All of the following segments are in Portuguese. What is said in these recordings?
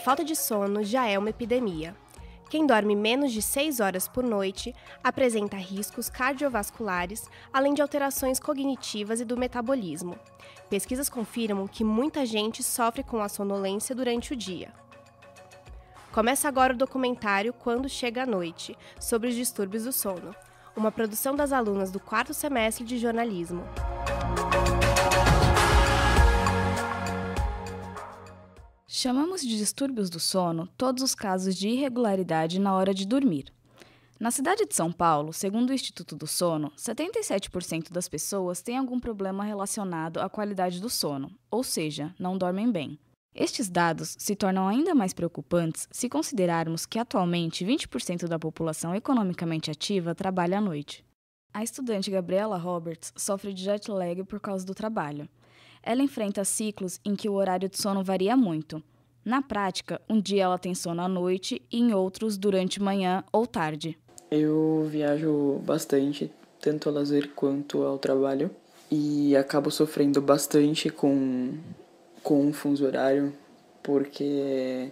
falta de sono já é uma epidemia. Quem dorme menos de 6 horas por noite apresenta riscos cardiovasculares, além de alterações cognitivas e do metabolismo. Pesquisas confirmam que muita gente sofre com a sonolência durante o dia. Começa agora o documentário Quando Chega a Noite, sobre os distúrbios do sono, uma produção das alunas do 4º semestre de jornalismo. Chamamos de distúrbios do sono todos os casos de irregularidade na hora de dormir. Na cidade de São Paulo, segundo o Instituto do Sono, 77% das pessoas têm algum problema relacionado à qualidade do sono, ou seja, não dormem bem. Estes dados se tornam ainda mais preocupantes se considerarmos que atualmente 20% da população economicamente ativa trabalha à noite. A estudante Gabriela Roberts sofre de jet lag por causa do trabalho. Ela enfrenta ciclos em que o horário de sono varia muito. Na prática, um dia ela tem sono à noite e em outros durante manhã ou tarde. Eu viajo bastante, tanto ao lazer quanto ao trabalho, e acabo sofrendo bastante com o fuso horário, porque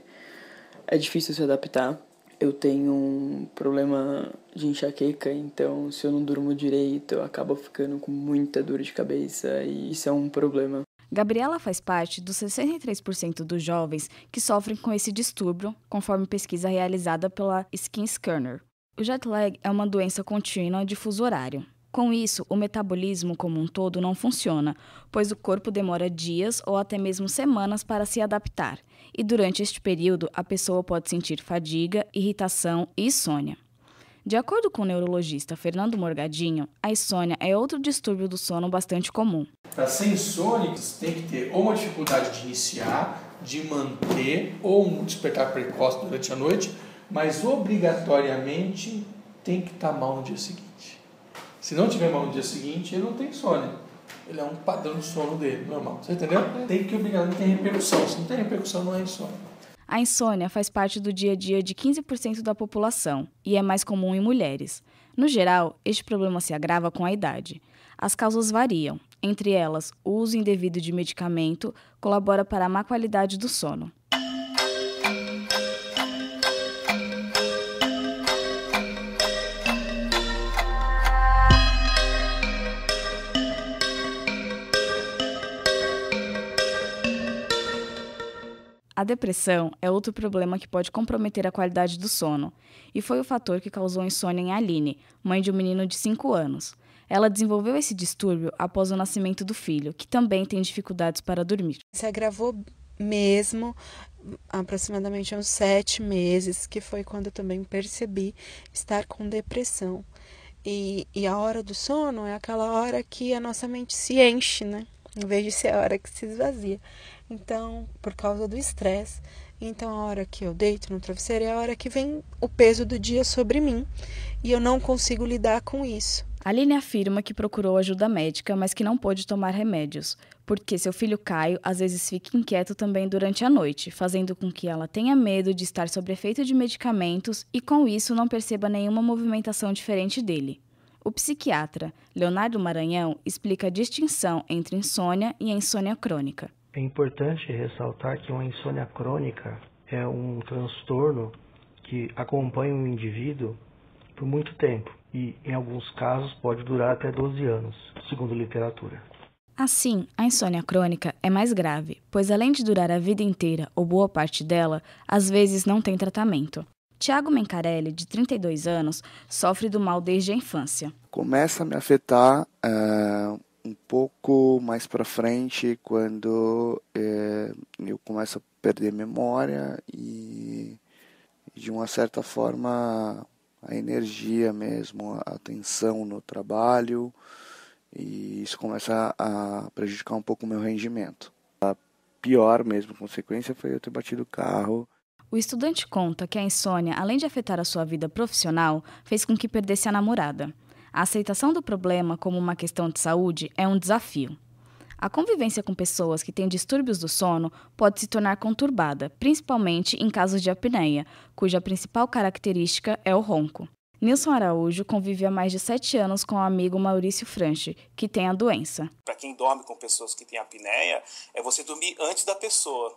é difícil se adaptar. Eu tenho um problema de enxaqueca, então se eu não durmo direito, eu acabo ficando com muita dor de cabeça e isso é um problema. Gabriela faz parte dos 63% dos jovens que sofrem com esse distúrbio, conforme pesquisa realizada pela SkinScanner. O jet lag é uma doença contínua de fuso horário. Com isso, o metabolismo como um todo não funciona, pois o corpo demora dias ou até mesmo semanas para se adaptar, e durante este período a pessoa pode sentir fadiga, irritação e insônia. De acordo com o neurologista Fernando Morgadinho, a insônia é outro distúrbio do sono bastante comum. Para ser insônia, você tem que ter ou uma dificuldade de iniciar, de manter, ou um despertar precoce durante a noite, mas obrigatoriamente tem que estar mal no dia seguinte. Se não tiver mal no dia seguinte, ele não tem insônia. Ele é um padrão de sono dele, normal. Você entendeu? Tem que obrigatoriamente ter repercussão. Se não tem repercussão, não é insônia. A insônia faz parte do dia a dia de 15% da população e é mais comum em mulheres. No geral, este problema se agrava com a idade. As causas variam. Entre elas, o uso indevido de medicamento colabora para a má qualidade do sono. A depressão é outro problema que pode comprometer a qualidade do sono, e foi o fator que causou insônia em Aline, mãe de um menino de 5 anos. Ela desenvolveu esse distúrbio após o nascimento do filho, que também tem dificuldades para dormir. Se agravou mesmo, aproximadamente uns 7 meses, que foi quando eu também percebi estar com depressão. E a hora do sono é aquela hora que a nossa mente se enche, né? Em vez de ser a hora que se esvazia. Então, por causa do estresse, então a hora que eu deito no travesseiro é a hora que vem o peso do dia sobre mim e eu não consigo lidar com isso. Aline afirma que procurou ajuda médica, mas que não pôde tomar remédios, porque seu filho Caio às vezes fica inquieto também durante a noite, fazendo com que ela tenha medo de estar sob efeito de medicamentos e com isso não perceba nenhuma movimentação diferente dele. O psiquiatra Leonardo Maranhão explica a distinção entre insônia e a insônia crônica. É importante ressaltar que uma insônia crônica é um transtorno que acompanha um indivíduo por muito tempo e, em alguns casos, pode durar até 12 anos, segundo literatura. Assim, a insônia crônica é mais grave, pois além de durar a vida inteira ou boa parte dela, às vezes não tem tratamento. Tiago Mencarelli, de 32 anos, sofre do mal desde a infância. Começa a me afetar um pouco mais para frente, quando eu começo a perder memória e, de uma certa forma, a energia mesmo, a atenção no trabalho, e isso começa a prejudicar um pouco o meu rendimento. A pior mesmo consequência foi eu ter batido o carro. O estudante conta que a insônia, além de afetar a sua vida profissional, fez com que perdesse a namorada. A aceitação do problema como uma questão de saúde é um desafio. A convivência com pessoas que têm distúrbios do sono pode se tornar conturbada, principalmente em casos de apneia, cuja principal característica é o ronco. Nilson Araújo convive há mais de 7 anos com o amigo Maurício Franchi, que tem a doença. Para quem dorme com pessoas que têm apneia, é você dormir antes da pessoa.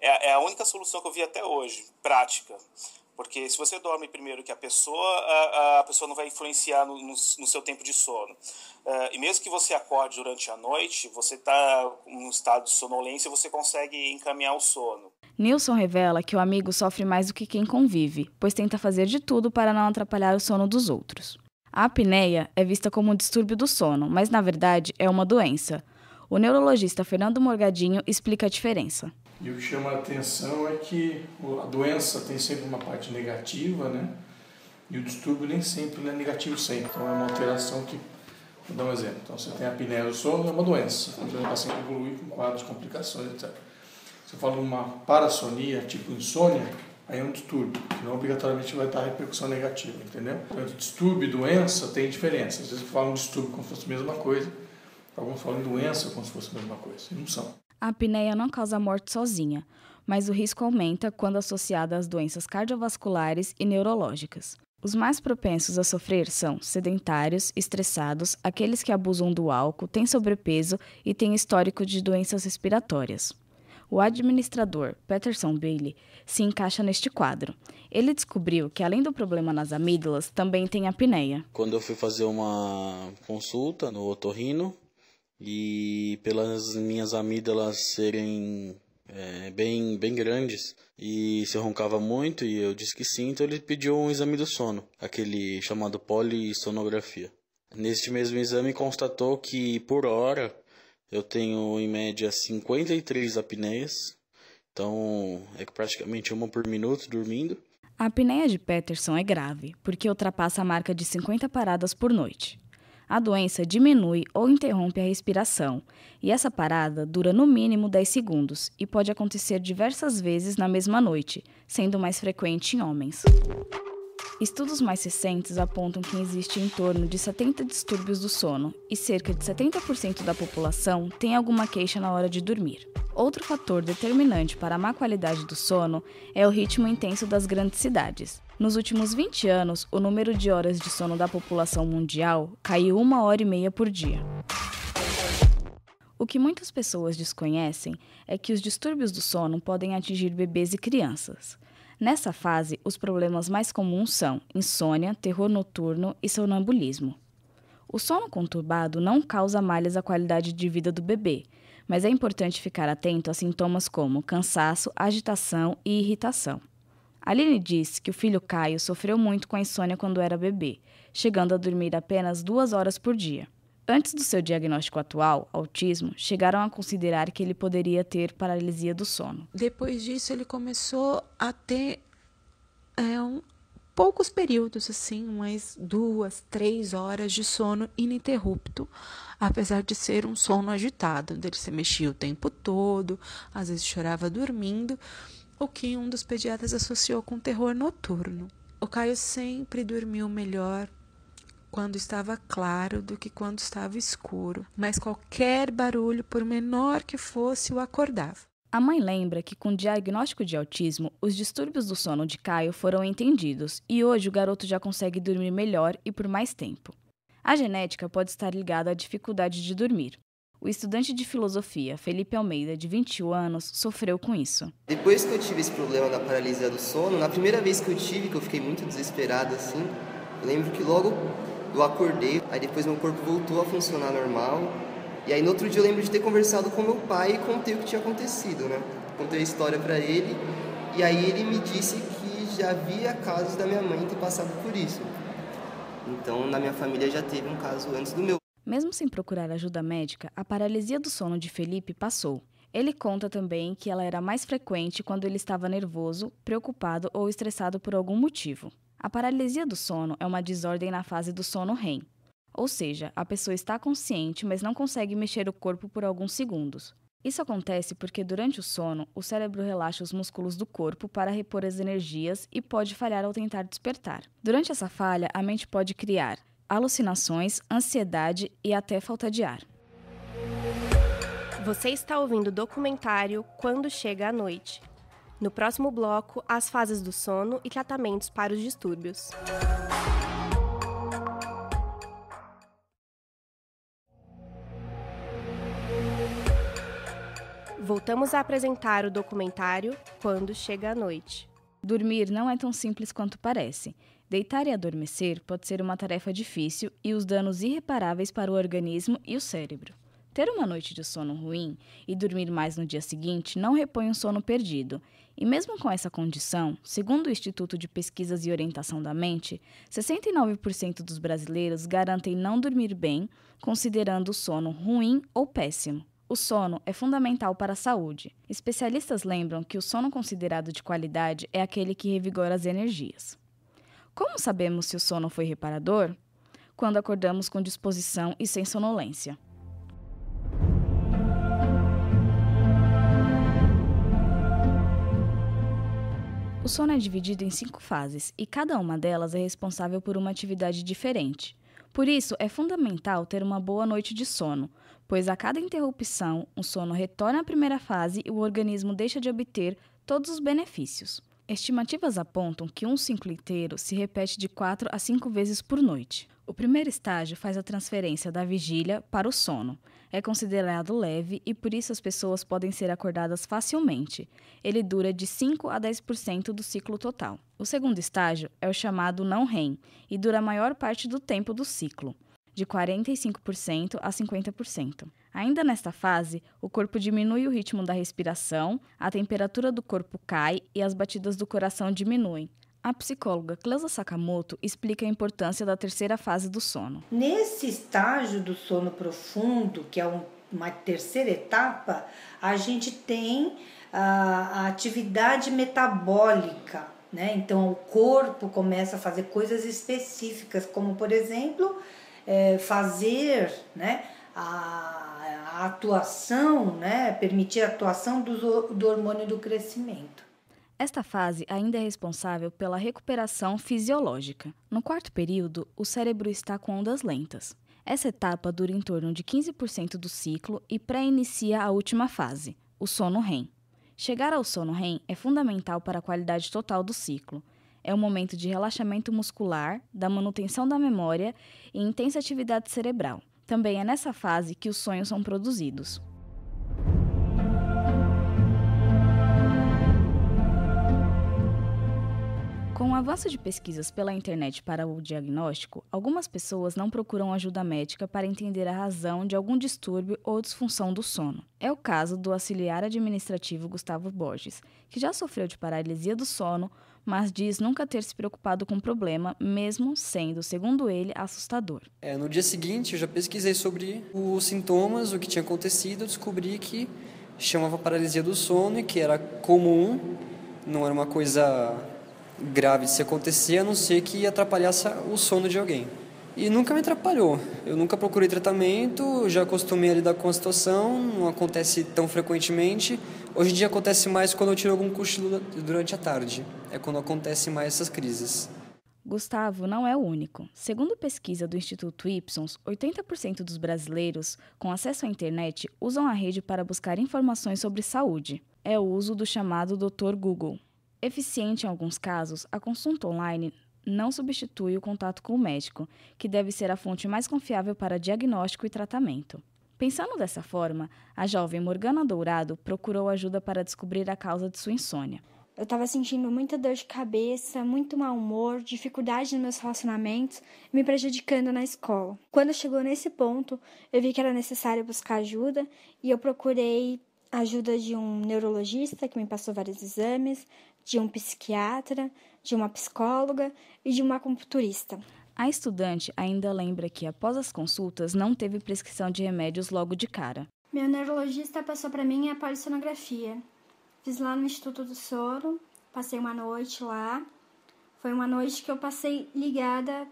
É a única solução que eu vi até hoje, prática. Porque se você dorme primeiro que a pessoa não vai influenciar no seu tempo de sono. E mesmo que você acorde durante a noite, você está em um estado de sonolência e você consegue encaminhar o sono. Nilson revela que o amigo sofre mais do que quem convive, pois tenta fazer de tudo para não atrapalhar o sono dos outros. A apneia é vista como um distúrbio do sono, mas na verdade é uma doença. O neurologista Fernando Morgadinho explica a diferença. E o que chama a atenção é que a doença tem sempre uma parte negativa, né? E o distúrbio nem sempre é negativo sempre. Então é uma alteração que... Vou dar um exemplo. Então você tem a apneia do sono, é uma doença. O paciente evolui com quadros, complicações, etc. Se eu falo uma parassonia, tipo insônia, aí é um distúrbio, que não obrigatoriamente vai dar repercussão negativa, entendeu? Então, distúrbio e doença tem diferença. Às vezes falam distúrbio como se fosse a mesma coisa, alguns falam doença como se fosse a mesma coisa, e não são. A apneia não causa morte sozinha, mas o risco aumenta quando associada às doenças cardiovasculares e neurológicas. Os mais propensos a sofrer são sedentários, estressados, aqueles que abusam do álcool, têm sobrepeso e têm histórico de doenças respiratórias. O administrador Peterson Bailey se encaixa neste quadro. Ele descobriu que, além do problema nas amígdalas, também tem apneia. Quando eu fui fazer uma consulta no otorrino, e pelas minhas amígdalas serem bem grandes, e se eu roncava muito e eu disse que sim, então ele pediu um exame do sono, aquele chamado polissonografia. Neste mesmo exame constatou que por hora eu tenho em média 53 apneias, então é praticamente uma por minuto dormindo. A apneia de Peterson é grave, porque ultrapassa a marca de 50 paradas por noite. A doença diminui ou interrompe a respiração, e essa parada dura no mínimo 10 segundos e pode acontecer diversas vezes na mesma noite, sendo mais frequente em homens. Estudos mais recentes apontam que existe em torno de 70 distúrbios do sono e cerca de 70% da população tem alguma queixa na hora de dormir. Outro fator determinante para a má qualidade do sono é o ritmo intenso das grandes cidades. Nos últimos 20 anos, o número de horas de sono da população mundial caiu 1h30 por dia. O que muitas pessoas desconhecem é que os distúrbios do sono podem atingir bebês e crianças. Nessa fase, os problemas mais comuns são insônia, terror noturno e sonambulismo. O sono conturbado não causa malhas à qualidade de vida do bebê, mas é importante ficar atento a sintomas como cansaço, agitação e irritação. Aline diz que o filho Caio sofreu muito com a insônia quando era bebê, chegando a dormir apenas 2 horas por dia. Antes do seu diagnóstico atual, autismo, chegaram a considerar que ele poderia ter paralisia do sono. Depois disso, ele começou a ter poucos períodos, assim, umas 2, 3 horas de sono ininterrupto, apesar de ser um sono agitado. Ele se mexia o tempo todo, às vezes chorava dormindo, o que um dos pediatras associou com terror noturno. O Caio sempre dormiu melhor quando estava claro do que quando estava escuro, mas qualquer barulho, por menor que fosse, o acordava. A mãe lembra que, com o diagnóstico de autismo, os distúrbios do sono de Caio foram entendidos e hoje o garoto já consegue dormir melhor e por mais tempo. A genética pode estar ligada à dificuldade de dormir. O estudante de filosofia, Felipe Almeida, de 21 anos, sofreu com isso. Depois que eu tive esse problema da paralisia do sono, na primeira vez que eu tive, que eu fiquei muito desesperado assim, eu lembro que logo eu acordei, aí depois meu corpo voltou a funcionar normal. E aí no outro dia eu lembro de ter conversado com meu pai e contei o que tinha acontecido, né? Contei a história pra ele e aí ele me disse que já havia casos da minha mãe ter passado por isso. Então na minha família já teve um caso antes do meu. Mesmo sem procurar ajuda médica, a paralisia do sono de Felipe passou. Ele conta também que ela era mais frequente quando ele estava nervoso, preocupado ou estressado por algum motivo. A paralisia do sono é uma desordem na fase do sono REM, ou seja, a pessoa está consciente, mas não consegue mexer o corpo por alguns segundos. Isso acontece porque durante o sono, o cérebro relaxa os músculos do corpo para repor as energias e pode falhar ao tentar despertar. Durante essa falha, a mente pode criar alucinações, ansiedade e até falta de ar. Você está ouvindo o documentário Quando Chega a Noite. No próximo bloco, as fases do sono e tratamentos para os distúrbios. Voltamos a apresentar o documentário Quando Chega a Noite. Dormir não é tão simples quanto parece. Deitar e adormecer pode ser uma tarefa difícil e os danos irreparáveis para o organismo e o cérebro. Ter uma noite de sono ruim e dormir mais no dia seguinte não repõe o sono perdido. E mesmo com essa condição, segundo o Instituto de Pesquisas e Orientação da Mente, 69% dos brasileiros garantem não dormir bem, considerando o sono ruim ou péssimo. O sono é fundamental para a saúde. Especialistas lembram que o sono considerado de qualidade é aquele que revigora as energias. Como sabemos se o sono foi reparador? Quando acordamos com disposição e sem sonolência. O sono é dividido em 5 fases e cada uma delas é responsável por uma atividade diferente. Por isso, é fundamental ter uma boa noite de sono, pois a cada interrupção, o sono retorna à primeira fase e o organismo deixa de obter todos os benefícios. Estimativas apontam que um ciclo inteiro se repete de 4 a 5 vezes por noite. O primeiro estágio faz a transferência da vigília para o sono. É considerado leve e por isso as pessoas podem ser acordadas facilmente. Ele dura de 5 a 10% do ciclo total. O segundo estágio é o chamado não REM e dura a maior parte do tempo do ciclo, de 45% a 50%. Ainda nesta fase, o corpo diminui o ritmo da respiração, a temperatura do corpo cai e as batidas do coração diminuem. A psicóloga Cleusa Sakamoto explica a importância da terceira fase do sono. Nesse estágio do sono profundo, que é uma terceira etapa, a gente tem a atividade metabólica, né? Então o corpo começa a fazer coisas específicas, como por exemplo, fazer, né, a atuação, né, permitir a atuação do hormônio do crescimento. Esta fase ainda é responsável pela recuperação fisiológica. No quarto período, o cérebro está com ondas lentas. Essa etapa dura em torno de 15% do ciclo e pré-inicia a última fase, o sono REM. Chegar ao sono REM é fundamental para a qualidade total do ciclo. É um momento de relaxamento muscular, da manutenção da memória e intensa atividade cerebral. Também é nessa fase que os sonhos são produzidos. Com o avanço de pesquisas pela internet para o diagnóstico, algumas pessoas não procuram ajuda médica para entender a razão de algum distúrbio ou disfunção do sono. É o caso do auxiliar administrativo Gustavo Borges, que já sofreu de paralisia do sono, mas diz nunca ter se preocupado com o problema, mesmo sendo, segundo ele, assustador. No dia seguinte, eu já pesquisei sobre os sintomas, o que tinha acontecido, descobri que chamava paralisia do sono e que era comum, não era uma coisa grave de se acontecer, a não ser que atrapalhasse o sono de alguém. E nunca me atrapalhou. Eu nunca procurei tratamento, já acostumei a lidar com a situação, não acontece tão frequentemente. Hoje em dia acontece mais quando eu tiro algum cochilo durante a tarde. É quando acontecem mais essas crises. Gustavo não é o único. Segundo pesquisa do Instituto Ipsos, 80% dos brasileiros com acesso à internet usam a rede para buscar informações sobre saúde. É o uso do chamado Dr. Google. Eficiente em alguns casos, a consulta online não substitui o contato com o médico, que deve ser a fonte mais confiável para diagnóstico e tratamento. Pensando dessa forma, a jovem Morgana Dourado procurou ajuda para descobrir a causa de sua insônia. Eu estava sentindo muita dor de cabeça, muito mau humor, dificuldade nos meus relacionamentos, me prejudicando na escola. Quando chegou nesse ponto, eu vi que era necessário buscar ajuda e eu procurei a ajuda de um neurologista que me passou vários exames, de um psiquiatra, de uma psicóloga e de uma acupunturista. A estudante ainda lembra que, após as consultas, não teve prescrição de remédios logo de cara. Meu neurologista passou para mim a polissonografia. Fiz lá no Instituto do Sono, passei uma noite lá. Foi uma noite que eu passei ligada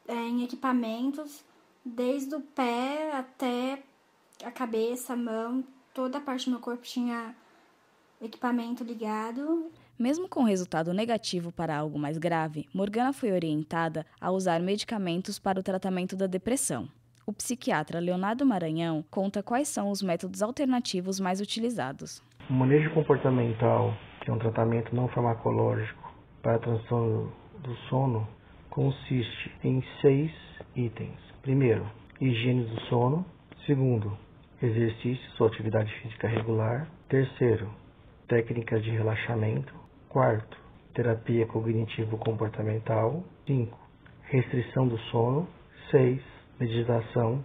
em equipamentos, desde o pé até a cabeça, a mão, toda a parte do meu corpo tinha equipamento ligado. Mesmo com resultado negativo para algo mais grave, Morgana foi orientada a usar medicamentos para o tratamento da depressão. O psiquiatra Leonardo Maranhão conta quais são os métodos alternativos mais utilizados. O manejo comportamental, que é um tratamento não farmacológico para transtorno do sono, consiste em 6 itens. Primeiro, higiene do sono. Segundo, exercícios ou atividade física regular. 3º, técnicas de relaxamento. 4º, terapia cognitivo-comportamental. 5º, restrição do sono. 6º, meditação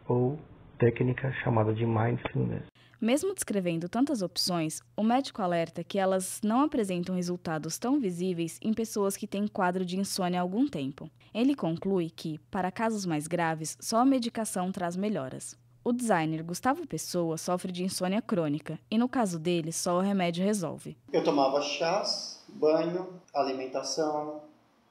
ou técnica chamada de mindfulness. Mesmo descrevendo tantas opções, o médico alerta que elas não apresentam resultados tão visíveis em pessoas que têm quadro de insônia há algum tempo. Ele conclui que, para casos mais graves, só a medicação traz melhoras. O designer Gustavo Pessoa sofre de insônia crônica e, no caso dele, só o remédio resolve. Eu tomava chás, banho, alimentação,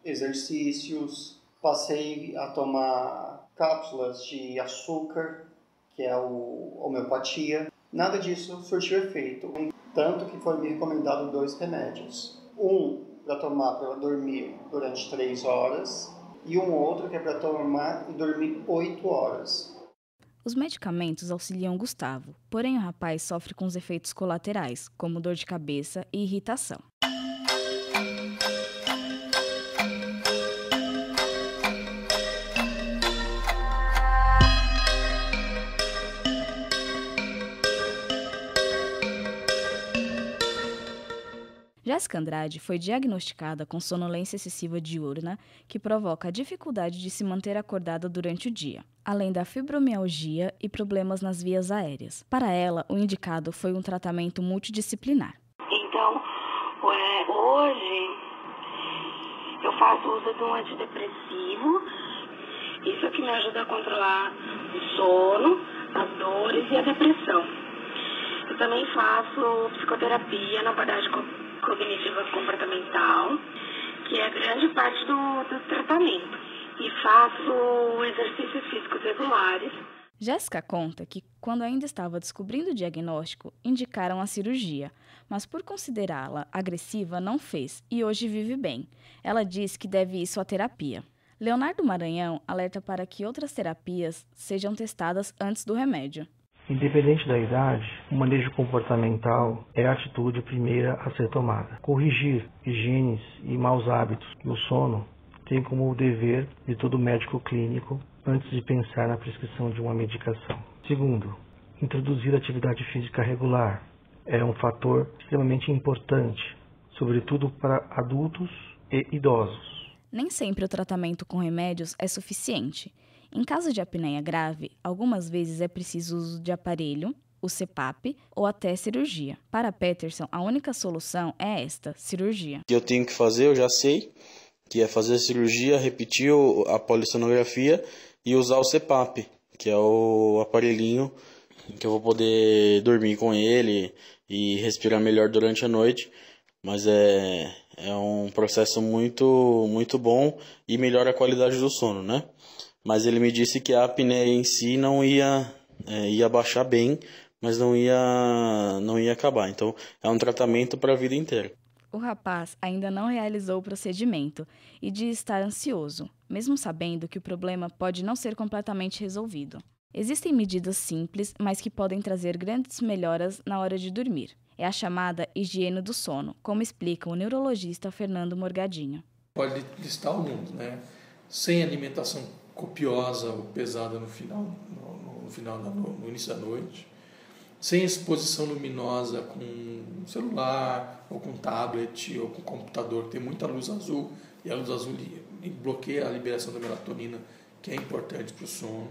exercícios, passei a tomar cápsulas de açúcar, que é a homeopatia. Nada disso surtiu efeito, tanto que foi me recomendado 2 remédios. Um para tomar para dormir durante 3 horas e um outro que é para tomar e dormir 8 horas. Os medicamentos auxiliam Gustavo, porém o rapaz sofre com os efeitos colaterais, como dor de cabeça e irritação. Jéssica Andrade foi diagnosticada com sonolência excessiva diurna, que provoca a dificuldade de se manter acordada durante o dia, além da fibromialgia e problemas nas vias aéreas. Para ela, o indicado foi um tratamento multidisciplinar. Então, hoje eu faço uso de um antidepressivo, isso é que me ajuda a controlar o sono, as dores e a depressão. Eu também faço psicoterapia na abordagem cognitiva comportamental, que é grande parte do tratamento, e faço exercícios físicos regulares. Jéssica conta que, quando ainda estava descobrindo o diagnóstico, indicaram a cirurgia, mas por considerá-la agressiva não fez e hoje vive bem. Ela diz que deve isso à terapia. Leonardo Maranhão alerta para que outras terapias sejam testadas antes do remédio. Independente da idade, o manejo comportamental é a atitude primeira a ser tomada. Corrigir higienes e maus hábitos no sono tem como dever de todo médico clínico antes de pensar na prescrição de uma medicação. Segundo, introduzir atividade física regular é um fator extremamente importante, sobretudo para adultos e idosos. Nem sempre o tratamento com remédios é suficiente. Em caso de apneia grave, algumas vezes é preciso o uso de aparelho, o CPAP ou até cirurgia. Para Peterson, a única solução é esta, cirurgia. O que eu tenho que fazer, eu já sei, que é fazer a cirurgia, repetir a polissonografia e usar o CPAP, que é o aparelhinho que eu vou poder dormir com ele e respirar melhor durante a noite. Mas é um processo muito, muito bom e melhora a qualidade do sono, né? Mas ele me disse que a apneia em si não ia baixar bem, mas não ia acabar. Então, é um tratamento para a vida inteira. O rapaz ainda não realizou o procedimento e diz estar ansioso, mesmo sabendo que o problema pode não ser completamente resolvido. Existem medidas simples, mas que podem trazer grandes melhoras na hora de dormir. É a chamada higiene do sono, como explica o neurologista Fernando Morgadinho. Pode listar alguns, né? Sem alimentação copiosa ou pesada no início da noite, sem exposição luminosa com celular ou com tablet ou com computador, que tem muita luz azul, e a luz azul bloqueia a liberação da melatonina, que é importante para o sono.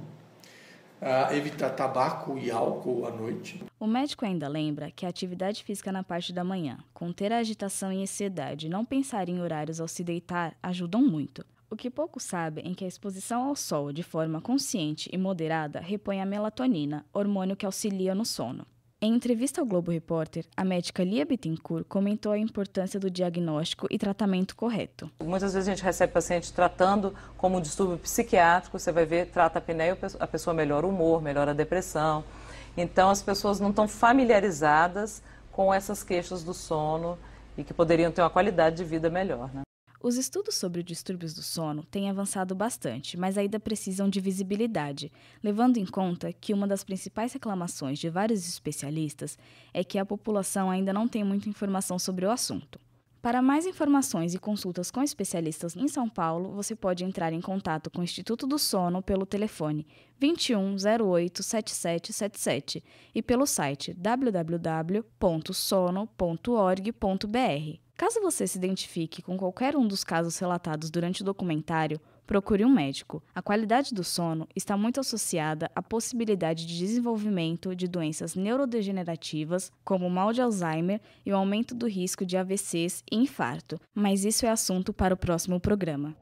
Evitar tabaco e álcool à noite. O médico ainda lembra que a atividade física na parte da manhã, conter a agitação e ansiedade e não pensar em horários ao se deitar ajudam muito. O que poucos sabem é que a exposição ao sol de forma consciente e moderada repõe a melatonina, hormônio que auxilia no sono. Em entrevista ao Globo Repórter, a médica Lia Bittencourt comentou a importância do diagnóstico e tratamento correto. Muitas vezes a gente recebe paciente tratando como um distúrbio psiquiátrico, você vai ver, trata a apneia, a pessoa melhora o humor, melhora a depressão. Então as pessoas não estão familiarizadas com essas queixas do sono e que poderiam ter uma qualidade de vida melhor, né? Os estudos sobre distúrbios do sono têm avançado bastante, mas ainda precisam de visibilidade, levando em conta que uma das principais reclamações de vários especialistas é que a população ainda não tem muita informação sobre o assunto. Para mais informações e consultas com especialistas em São Paulo, você pode entrar em contato com o Instituto do Sono pelo telefone 21 08 7777 e pelo site www.sono.org.br. Caso você se identifique com qualquer um dos casos relatados durante o documentário, procure um médico. A qualidade do sono está muito associada à possibilidade de desenvolvimento de doenças neurodegenerativas, como o mal de Alzheimer e o aumento do risco de AVCs e infarto, mas isso é assunto para o próximo programa.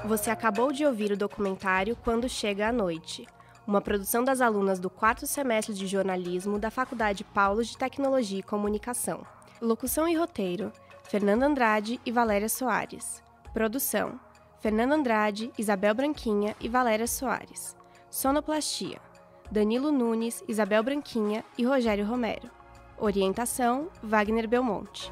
Você acabou de ouvir o documentário Quando Chega a Noite, uma produção das alunas do 4º semestre de jornalismo da Faculdade Paulo de Tecnologia e Comunicação. Locução e roteiro: Fernanda Andrade e Valéria Soares. Produção: Fernanda Andrade, Isabel Branquinha e Valéria Soares. Sonoplastia: Danilo Nunes, Isabel Branquinha e Rogério Romero. Orientação: Wagner Belmonte.